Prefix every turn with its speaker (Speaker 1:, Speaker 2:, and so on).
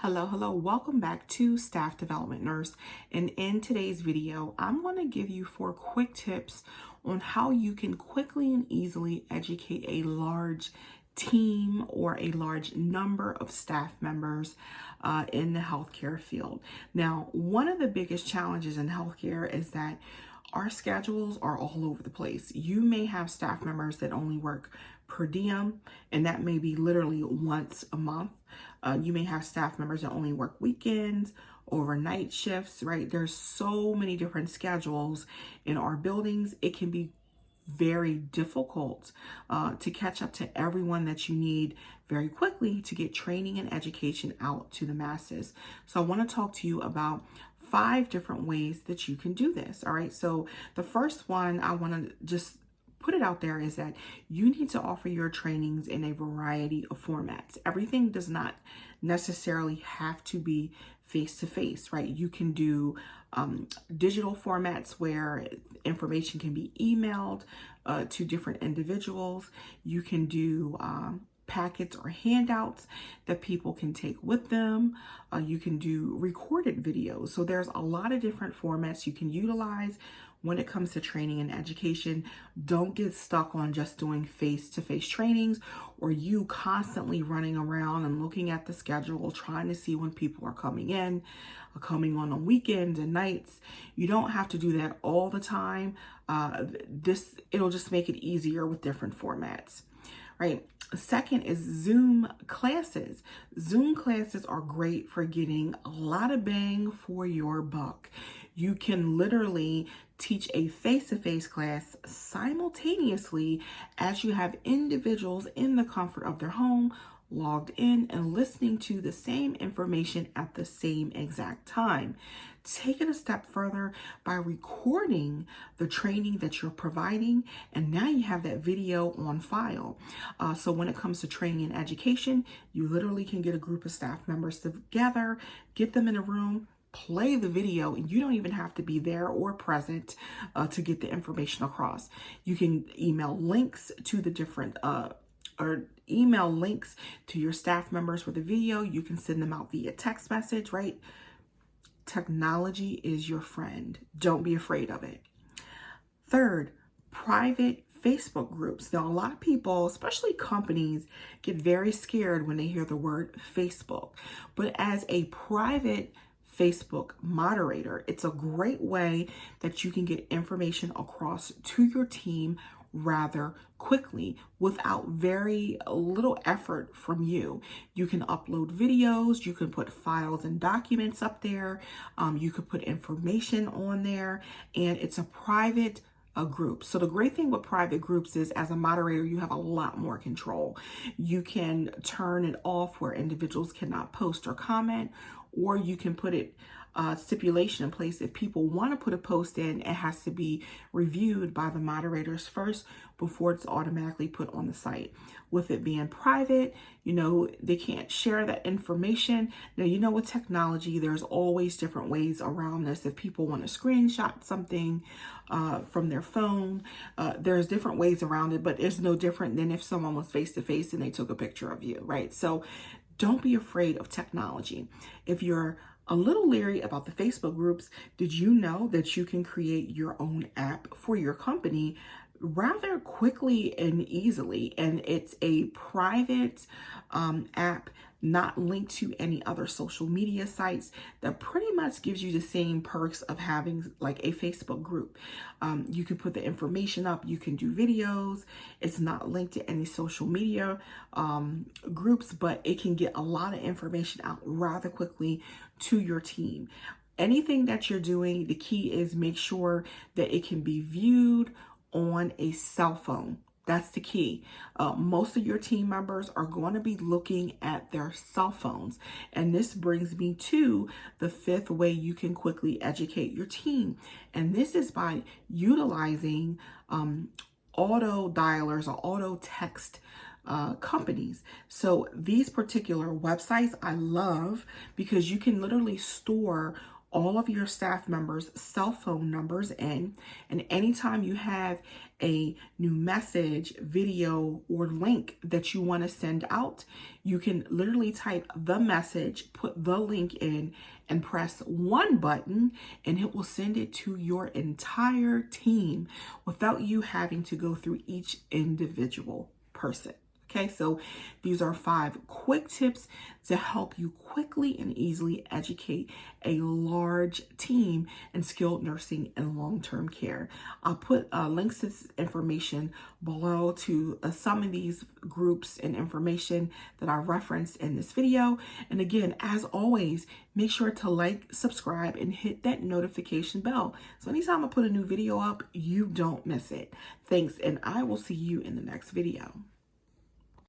Speaker 1: Hello. Welcome back to Staff Development Nurse. And in today's video, I'm going to give you 4 quick tips on how you can quickly and easily educate a large team or a large number of staff members in the healthcare field. Now, one of the biggest challenges in healthcare is that our schedules are all over the place. You may have staff members that only work per diem, and that may be literally once a month. You may have staff members that only work weekends, overnight shifts, right? There's so many different schedules in our buildings. It can be very difficult to catch up to everyone that you need very quickly to get training and education out to the masses. So I want to talk to you about 5 different ways that you can do this. All right. So the first one I want to just put it out there is that you need to offer your trainings in a variety of formats. Everything does not necessarily have to be face-to-face, right? You can do digital formats where information can be emailed to different individuals. You can do packets or handouts that people can take with them. You can do recorded videos. So there's a lot of different formats you can utilize when it comes to training and education. Don't get stuck on just doing face-to-face trainings or you constantly running around and looking at the schedule, trying to see when people are coming in, coming on weekends and nights. You don't have to do that all the time. It'll just make it easier with different formats, right? Second is Zoom classes. Zoom classes are great for getting a lot of bang for your buck. You can literally teach a face-to-face class simultaneously as you have individuals in the comfort of their home logged in and listening to the same information at the same exact time. Take it a step further by recording the training that you're providing, and now you have that video on file. So when it comes to training and education, you literally can get a group of staff members together, get them in a room, play the video, and you don't even have to be there or present to get the information across. You can email links to the different or email links to your staff members for the video. You can send them out via text message, right? Technology is your friend. Don't be afraid of it. Third, private Facebook groups. Now, a lot of people, especially companies, get very scared when they hear the word Facebook. But as a private Facebook moderator, it's a great way that you can get information across to your team rather quickly without very little effort from you. You can upload videos, you can put files and documents up there, you could put information on there, and it's a private group. So the great thing with private groups is as a moderator, you have a lot more control. You can turn it off where individuals cannot post or comment, or you can put it stipulation in place. If people want to put a post in, it has to be reviewed by the moderators first before it's automatically put on the site. With it being private, they can't share that information. Now, with technology, there's always different ways around this. If people want to screenshot something from their phone, there's different ways around it, but it's no different than if someone was face to face and they took a picture of you, right? So don't be afraid of technology. If you're a little leery about the Facebook groups, did you know that you can create your own app for your company rather quickly and easily? And it's a private app, not linked to any other social media sites, that pretty much gives you the same perks of having like a Facebook group. You can put the information up, you can do videos. It's not linked to any social media groups, but it can get a lot of information out rather quickly to your team. Anything that you're doing, the key is make sure that it can be viewed on a cell phone. That's the key. Most of your team members are going to be looking at their cell phones. And this brings me to the 5th way you can quickly educate your team. And this is by utilizing auto dialers or auto text companies. So these particular websites I love because you can literally store all of your staff members' cell phone numbers in, and anytime you have a new message, video, or link that you want to send out, you can literally type the message, put the link in, and press one button, and it will send it to your entire team without you having to go through each individual person. Okay, so these are 5 quick tips to help you quickly and easily educate a large team in skilled nursing and long-term care. I'll put links to this information below to some of these groups and information that I referenced in this video. And again, as always, make sure to like, subscribe, and hit that notification bell. So anytime I put a new video up, you don't miss it. Thanks, and I will see you in the next video.